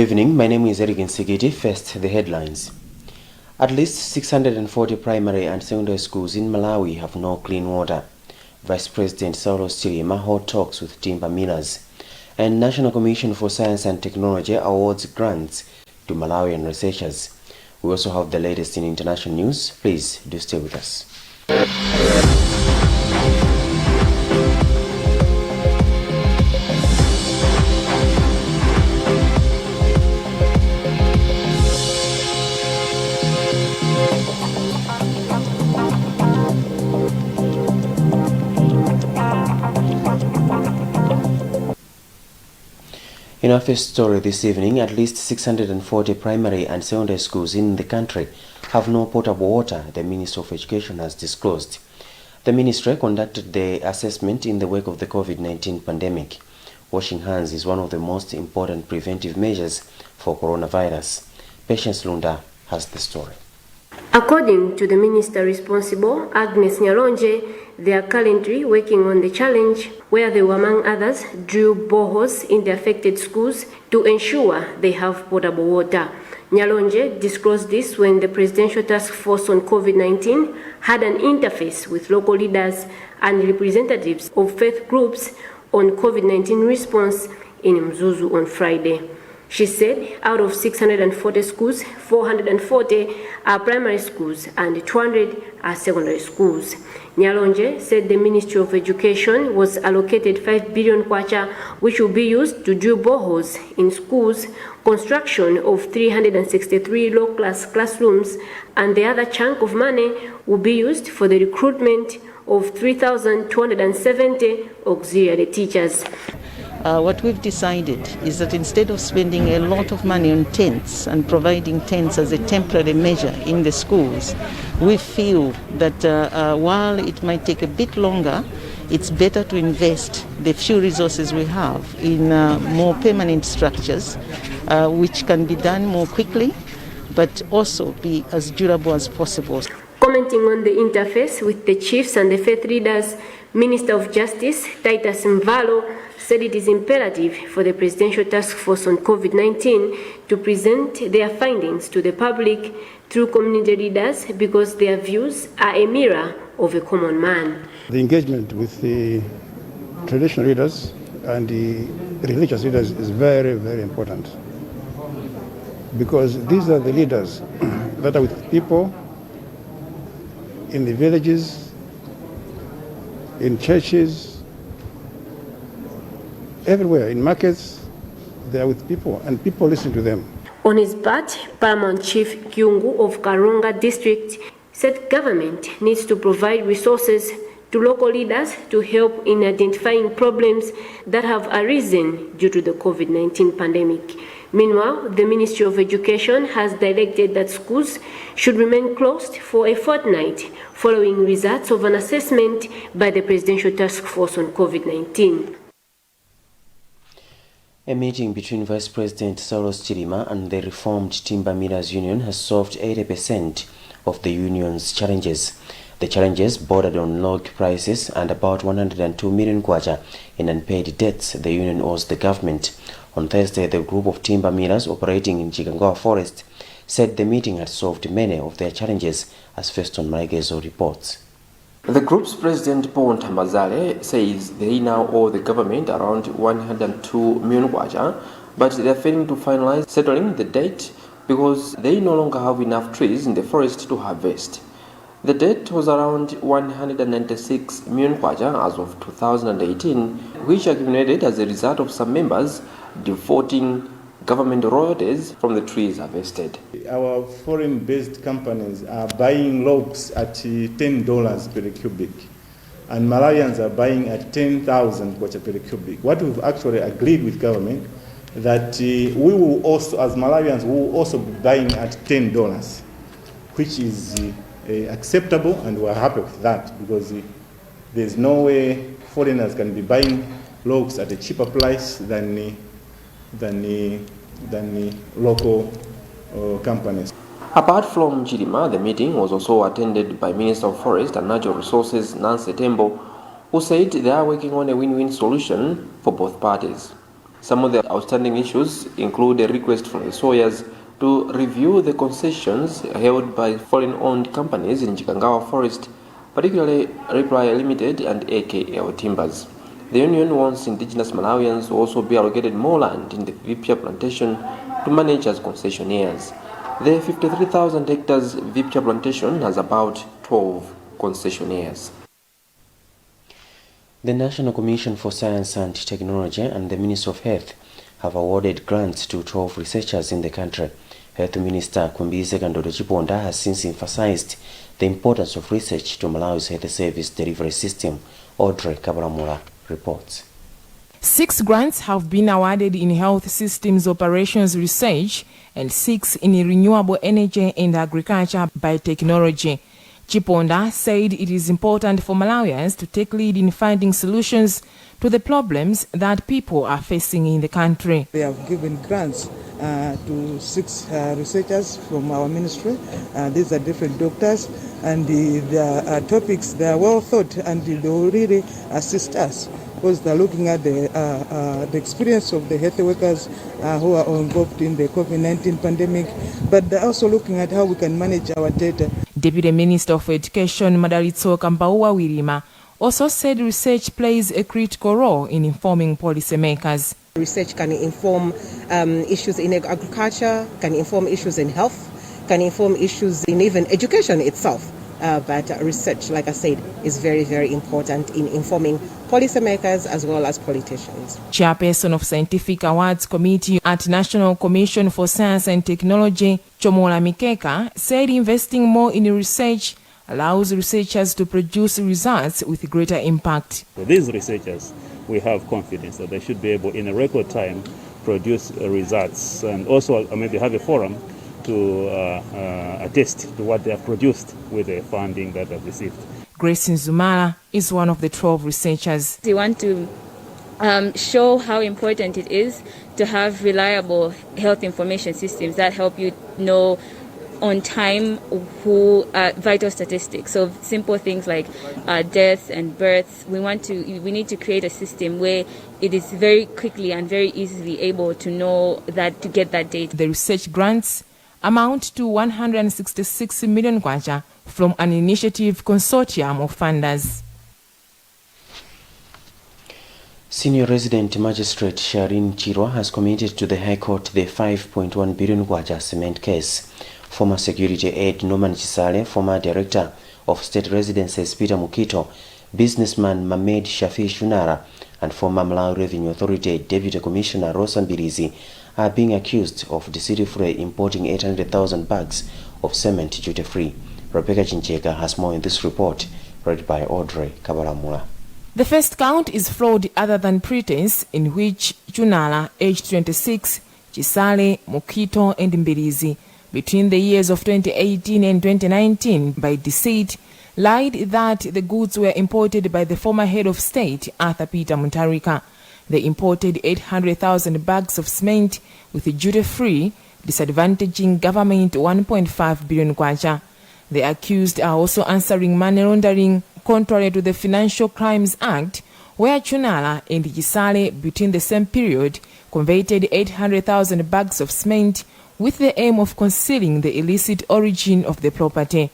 evening, my name is Eric Nsigiti. First, the headlines. At least 640 primary and secondary schools in Malawi have no clean water. Vice President Saulos Chilima held talks with timber millers. And National Commission for Science and Technology awards grants to Malawian researchers. We also have the latest in international news. Please do stay with us. In our first story this evening, at least 640 primary and secondary schools in the country have no potable water, the Ministry of Education has disclosed. The ministry conducted the assessment in the wake of the COVID-19 pandemic. Washing hands is one of the most important preventive measures for coronavirus. Patience Lunda has the story. According to the minister responsible, Agnes Nyalonje, they are currently working on the challenge where they will, among others, drill boreholes in the affected schools to ensure they have potable water. Nyalonje disclosed this when the Presidential Task Force on COVID-19 had an interface with local leaders and representatives of faith groups on COVID-19 response in Mzuzu on Friday. She said out of 640 schools, 440 are primary schools and 200 are secondary schools. Nyalonje said the Ministry of Education was allocated 5 billion kwacha, which will be used to drill boreholes in schools, construction of 363 low-class classrooms, and the other chunk of money will be used for the recruitment of 3,270 auxiliary teachers. What we've decided is that instead of spending a lot of money on tents and providing tents as a temporary measure in the schools, we feel that while it might take a bit longer, it's better to invest the few resources we have in more permanent structures, which can be done more quickly, but also be as durable as possible. Commenting on the interface with the chiefs and the faith leaders, Minister of Justice Titus Mvalo said it is imperative for the Presidential Task Force on COVID-19 to present their findings to the public through community leaders because their views are a mirror of a common man. The engagement with the traditional leaders and the religious leaders is very, very important because these are the leaders that are with people in the villages, in churches, everywhere, in markets. They are with people and people listen to them. On his part, Paramount Chief Kyungu of Karonga District said government needs to provide resources to local leaders to help in identifying problems that have arisen due to the COVID-19 pandemic. Meanwhile, the Ministry of Education has directed that schools should remain closed for a fortnight following results of an assessment by the Presidential Task Force on COVID-19. A meeting between Vice President Saulos Chilima and the reformed Timber Millers Union has solved 80% of the union's challenges. The challenges bordered on log prices and about 102 million kwacha in unpaid debts the union owes the government. On Thursday, the group of timber millers operating in Chikangoa Forest said the meeting had solved many of their challenges, as Feston Maigezo reports. The group's president, Paul Tamazale, says they now owe the government around 102 million kwacha, but they are failing to finalize settling the debt because they no longer have enough trees in the forest to harvest. The debt was around 196 million kwacha as of 2018, which accumulated as a result of some members defaulting government royalties from the trees harvested. Our foreign-based companies are buying logs at $10 per cubic, and Malawians are buying at 10,000 kwacha per cubic. What we've actually agreed with government that we will also, as Malawians, we will also be buying at $10, which is acceptable, and we're happy with that because there's no way foreigners can be buying logs at a cheaper price than the local companies. Apart from Chilima, the meeting was also attended by Minister of Forest and Natural Resources Nancy Tembo, who said they are working on a win-win solution for both parties. Some of the outstanding issues include a request from the Sawyers to review the concessions held by foreign-owned companies in Chikangawa Forest, particularly Reply Limited and AKL Timbers. The union wants indigenous Malawians to also be allocated more land in the Vipya plantation to manage as concessionaires. The 53,000 hectares Vipya plantation has about 12 concessionaires. The National Commission for Science and Technology and the Ministry of Health have awarded grants to 12 researchers in the country. Health Minister Kwagwanji Chiponda has since emphasized the importance of research to Malawi's health service delivery system. Audrey Kabaramula reports. 6 grants have been awarded in health systems operations research and 6 in renewable energy and agriculture biotechnology. Chiponda said it is important for Malawians to take lead in finding solutions to the problems that people are facing in the country. They have given grants to 6 researchers from our ministry. These are different doctors, and their topics, they are well thought, and they will really assist us because they're looking at the experience of the health workers who are involved in the COVID-19 pandemic, but they're also looking at how we can manage our data. Deputy Minister of Education Madalitso Kambaua Wirima also said research plays a critical role in informing policymakers. Research can inform issues in agriculture, can inform issues in health, can inform issues in even education itself. But research, like I said, is very, very important in informing policymakers as well as politicians. Chairperson of Scientific Awards Committee at National Commission for Science and Technology, Chomola Mikeka, said investing more in research allows researchers to produce results with greater impact. For these researchers, we have confidence that they should be able, in a record time, produce results, and also maybe have a forum to attest to what they have produced with the funding that they've received. Grace Nzumala is one of the 12 researchers. We want to show how important it is to have reliable health information systems that help you know on time who vital statistics. So simple things like deaths and births. We need to create a system where it is very quickly and very easily able to know that, to get that data. The research grants amount to 166 million kwacha from an initiative consortium of funders. Senior Resident Magistrate Sharin Chirwa has committed to the High Court the 5.1 billion kwacha cement case. Former security aide Norman Chisale, former director of state residences Peter Mukito, businessman Mamed Shafi Shunara, and former Malawi Revenue Authority Deputy Commissioner Rosa Mbirizi are being accused of deceitfully importing 800,000 bags of cement duty-free. Rebecca Chincheka has more in this report, read by Audrey Kabaramula. The first count is fraud other than pretense, in which Chunala, aged 26, Chisale, Mukito, and Mbirizi, between the years of 2018 and 2019, by deceit, lied that the goods were imported by the former head of state, Arthur Peter Mutarika. They imported 800,000 bags of cement with duty-free, disadvantaging government 1.5 billion kwacha. The accused are also answering money laundering contrary to the Financial Crimes Act, where Chunala and Gisale, between the same period, converted 800,000 bags of cement with the aim of concealing the illicit origin of the property.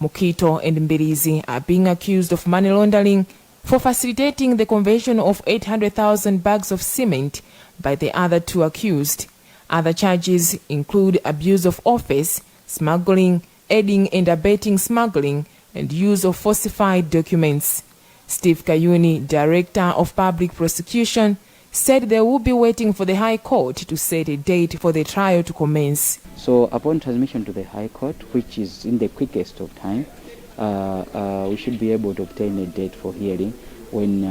Mukito and Mbirizi are being accused of money laundering for facilitating the conversion of 800,000 bags of cement by the other 2 accused. Other charges include abuse of office, smuggling, aiding and abetting smuggling, and use of falsified documents. Steve Kayuni, Director of Public Prosecution, said they will be waiting for the High Court to set a date for the trial to commence. So upon transmission to the High Court, which is in the quickest of time, we should be able to obtain a date for hearing when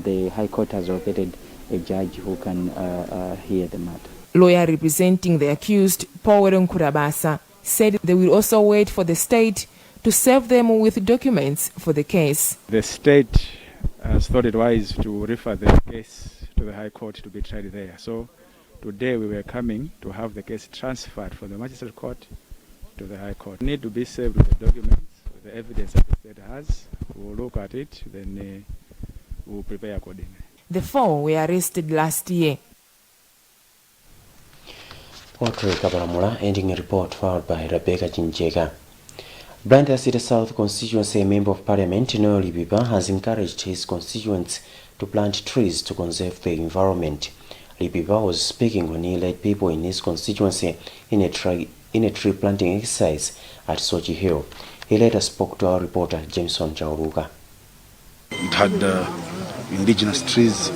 the High Court has located a judge who can hear the matter. Lawyer representing the accused, Paul Nkurabasa, said they will also wait for the state to serve them with documents for the case. The state has thought it wise to refer the case to the High Court to be tried there. So today we were coming to have the case transferred from the Magistrate Court to the High Court. Need to be served with the documents, with the evidence that the state has. We'll look at it, then we'll prepare accordingly. The 4 were arrested last year. Audrey Kabaramula ending a report filed by Rebecca Jinjega. Blantyre City South constituency, a member of parliament, Noel Libiba, has encouraged his constituents to plant trees to conserve the environment. Libiba was speaking when he led people in his constituency in a tree planting exercise at Sochi Hill. He later spoke to our reporter Jameson Chauruka. It had indigenous trees,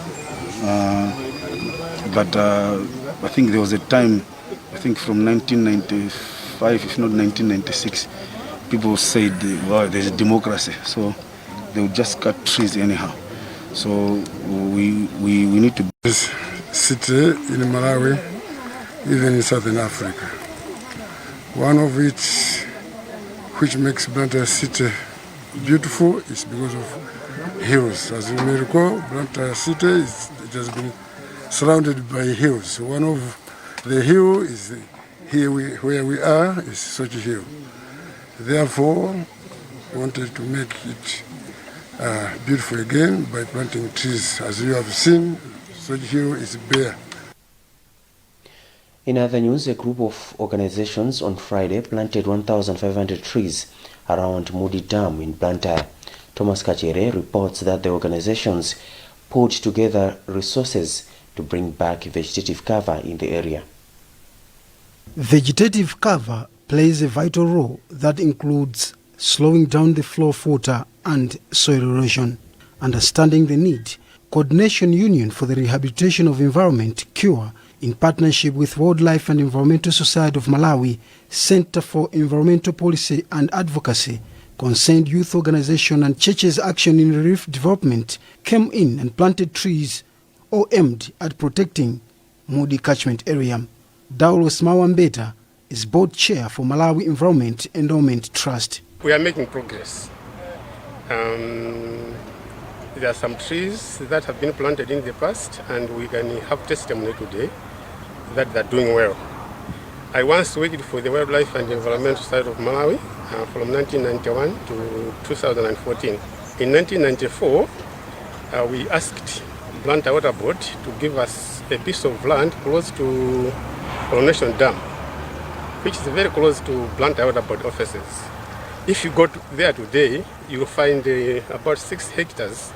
but I think there was a time, I think from 1995, if not 1996, people said, well, there's democracy, so they would just cut trees anyhow. So we need to... This city in Malawi, even in Southern Africa, one of which makes Blantyre City beautiful is because of hills. As you may recall, Blantyre City it has been surrounded by hills. One of the hills is here where we are is Sochi Hill. Therefore, wanted to make it beautiful again by planting trees. As you have seen, Sochi Hill is bare. In other news, a group of organizations on Friday planted 1,500 trees around Moody Dam in Blantyre. Thomas Kachere reports that the organizations put together resources to bring back vegetative cover in the area. Vegetative cover plays a vital role that includes slowing down the flow of water and soil erosion. Understanding the need, Coordination Union for the Rehabilitation of Environment, CURE, in partnership with Wildlife and Environmental Society of Malawi, Center for Environmental Policy and Advocacy, Concerned Youth Organization and Churches Action in Relief Development, came in and planted trees or aimed at protecting Moody catchment area. Saulos Chilima is board chair for Malawi Environment Endowment Trust. We are making progress. There are some trees that have been planted in the past, and we can have testimony today that they're doing well. I once worked for the Wildlife and Environmental Society of Malawi from 1991 to 2014. In 1994, we asked Blantyre Water Board to give us a piece of land close to Coronation Dam, which is very close to Blantyre Water Board offices. If you go there today, you will find about 6 hectares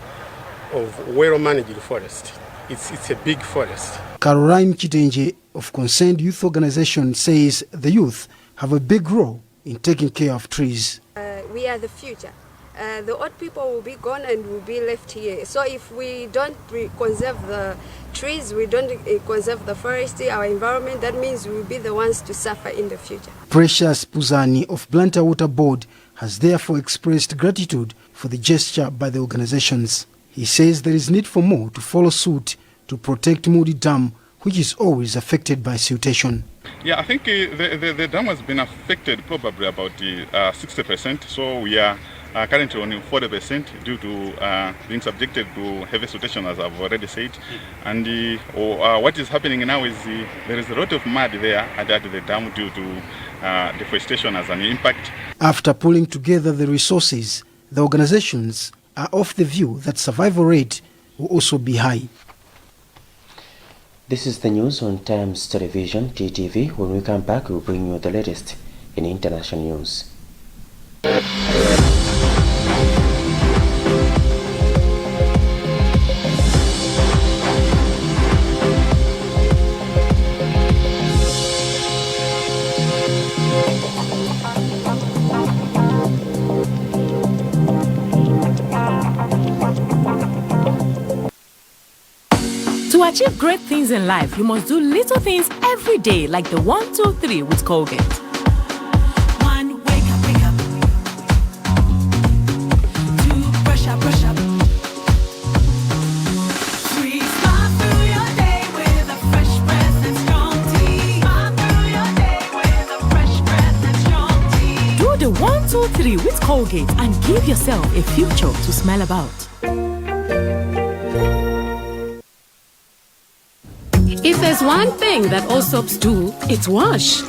of well-managed forest. It's a big forest. Caroline Chitenje of Concerned Youth Organization says the youth have a big role in taking care of trees. We are the future. The old people will be gone and will be left here. So if we don't conserve the trees, we don't conserve the forest, our environment, that means we will be the ones to suffer in the future. Precious Puzani of Blantyre Water Board has therefore expressed gratitude for the gesture by the organizations. He says there is need for more to follow suit to protect Moody Dam, which is always affected by siltation. Yeah, I think the dam has been affected probably about 60%, so we are currently on 40% due to being subjected to heavy siltation, as I've already said. And what is happening now is there is a lot of mud there at the dam due to deforestation as an impact. After pulling together the resources, the organizations are of the view that survival rate will also be high. This is the news on Times Television, TTV. When we come back, we'll bring you the latest in international news. To achieve great things in life, you must do little things every day, like the 1, 2, 3 with Colgate. 1, wake up. 2, brush up. 3, smile through your day with a fresh breath and strong tea. Smile through your day with a fresh breath and strong tea. Do the 1, 2, 3 with Colgate and give yourself a future to smile about. If there's one thing that all soaps do, it's wash.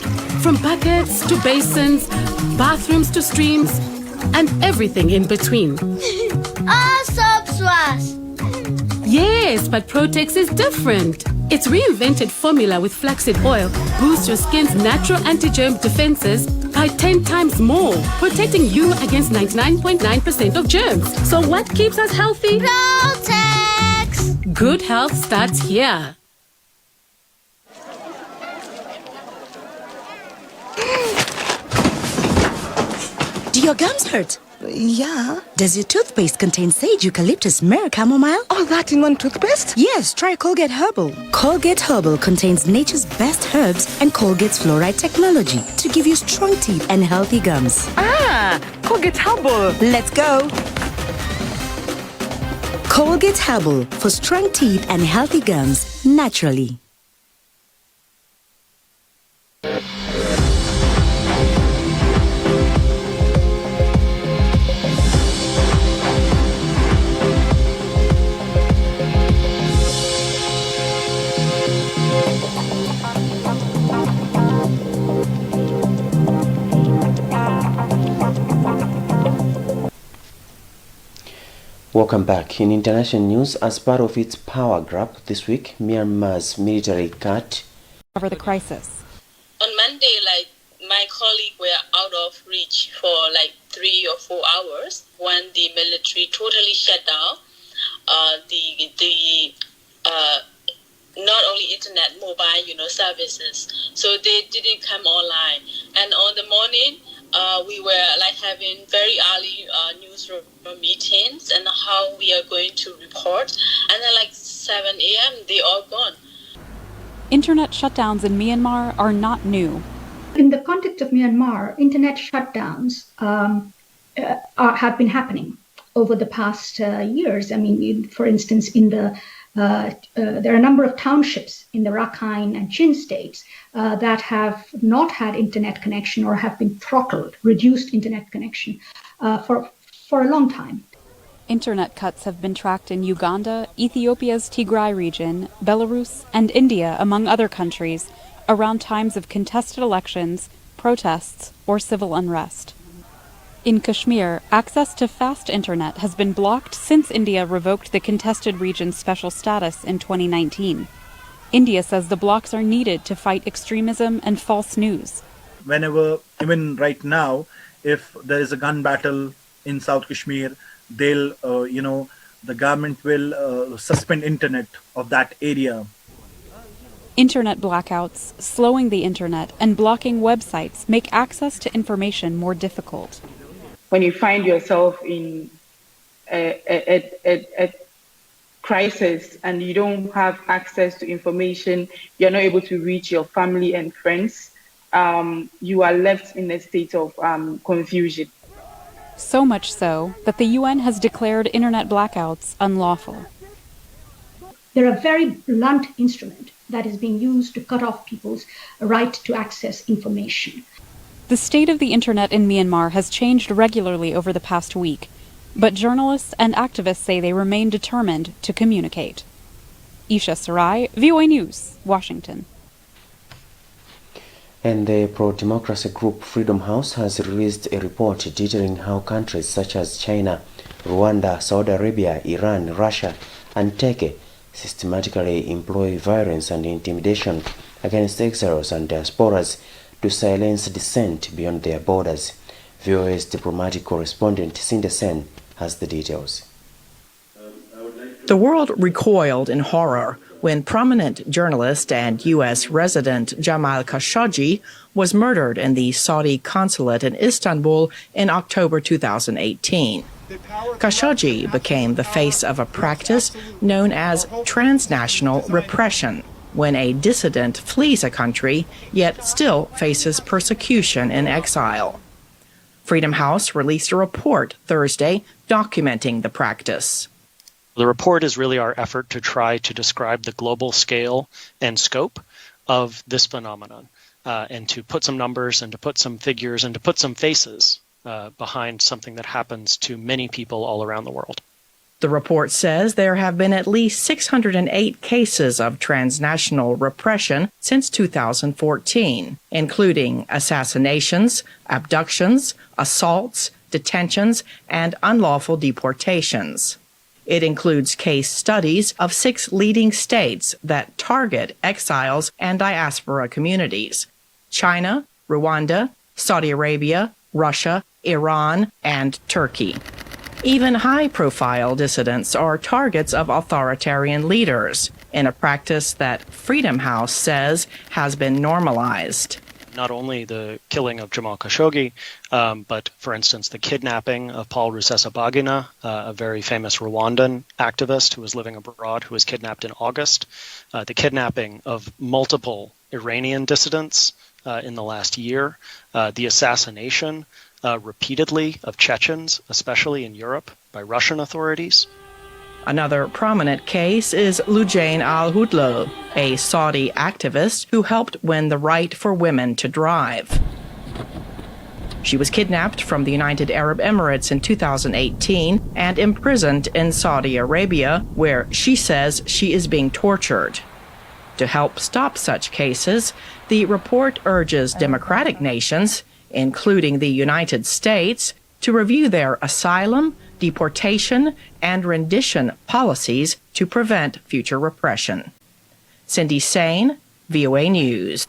From buckets to basins, bathrooms to streams, and everything in between. All soaps wash. Yes, but Protex is different. Its reinvented formula with flaxseed oil boosts your skin's natural anti-germ defenses by 10 times more, protecting you against 99.9% of germs. So what keeps us healthy? Protex! Good health starts here. Do your gums hurt? Yeah. Does your toothpaste contain sage, eucalyptus, myrrh, chamomile? All that in one toothpaste? Yes, try Colgate Herbal. Colgate Herbal contains nature's best herbs and Colgate's fluoride technology to give you strong teeth and healthy gums. Ah, Colgate Herbal. Let's go. Colgate Herbal for strong teeth and healthy gums naturally. Welcome back. In international news, as part of its power grab this week, Myanmar's military cut cover the crisis. On Monday, my colleague were out of reach for 3 or 4 hours when the military totally shut down not only internet, mobile, services. So they didn't come online. And on the morning, we were having very early newsroom meetings and how we are going to report. And then 7 a.m., they all gone. Internet shutdowns in Myanmar are not new. In the context of Myanmar, internet shutdowns have been happening over the past years. I mean, for instance, there are a number of townships in the Rakhine and Chin states that have not had internet connection or have been throttled, reduced internet connection for a long time. Internet cuts have been tracked in Uganda, Ethiopia's Tigray region, Belarus, and India, among other countries, around times of contested elections, protests, or civil unrest. In Kashmir, access to fast internet has been blocked since India revoked the contested region's special status in 2019. India says the blocks are needed to fight extremism and false news. Whenever, even right now, if there is a gun battle in South Kashmir, the government will suspend internet of that area. Internet blackouts, slowing the internet, and blocking websites make access to information more difficult. When you find yourself in a crisis and you don't have access to information, you're not able to reach your family and friends, you are left in a state of confusion. So much so that the UN has declared internet blackouts unlawful. They're a very blunt instrument that is being used to cut off people's right to access information. The state of the internet in Myanmar has changed regularly over the past week, but journalists and activists say they remain determined to communicate. Isha Sarai, VOA News, Washington. And the pro-democracy group Freedom House has released a report detailing how countries such as China, Rwanda, Saudi Arabia, Iran, Russia, and Turkey systematically employ violence and intimidation against exiles and diasporas to silence dissent beyond their borders. VOA's diplomatic correspondent Cindy Sen has the details. The world recoiled in horror when prominent journalist and U.S. resident Jamal Khashoggi was murdered in the Saudi consulate in Istanbul in October 2018. Khashoggi became the face of a practice known as transnational repression, when a dissident flees a country yet still faces persecution in exile. Freedom House released a report Thursday documenting the practice. The report is really our effort to try to describe the global scale and scope of this phenomenon, and to put some numbers and to put some figures and to put some faces behind something that happens to many people all around the world. The report says there have been at least 608 cases of transnational repression since 2014, including assassinations, abductions, assaults, detentions, and unlawful deportations. It includes case studies of 6 leading states that target exiles and diaspora communities: China, Rwanda, Saudi Arabia, Russia, Iran, and Turkey. Even high-profile dissidents are targets of authoritarian leaders, in a practice that Freedom House says has been normalized. Not only the killing of Jamal Khashoggi, but, for instance, the kidnapping of Paul Rusesabagina, a very famous Rwandan activist who was living abroad, who was kidnapped in August, the kidnapping of multiple Iranian dissidents in the last year, the assassination repeatedly of Chechens, especially in Europe, by Russian authorities. Another prominent case is Lujain al-Hudlo, a Saudi activist who helped win the right for women to drive. She was kidnapped from the United Arab Emirates in 2018 and imprisoned in Saudi Arabia, where she says she is being tortured. To help stop such cases, the report urges democratic nations, including the United States, to review their asylum, deportation, and rendition policies to prevent future repression. Cindy Sain, VOA News.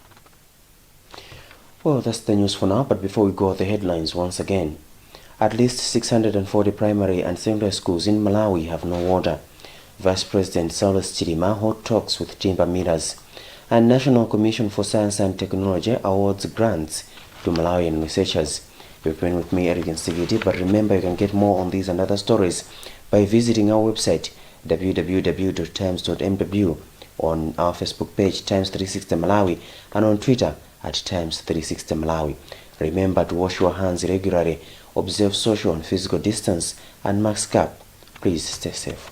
Well, that's the news for now, but before we go, the headlines once again. At least 640 primary and secondary schools in Malawi have no water. Vice President Saulos Chilima held talks with timber millers. And National Commission for Science and Technology awards grants to Malawian researchers. You've been with me, Eric Instigiti, but remember you can get more on these and other stories by visiting our website www.times.mw, on our Facebook page Times360 Malawi, and on Twitter at Times360 Malawi. Remember to wash your hands regularly, observe social and physical distance, and mask up. Please stay safe.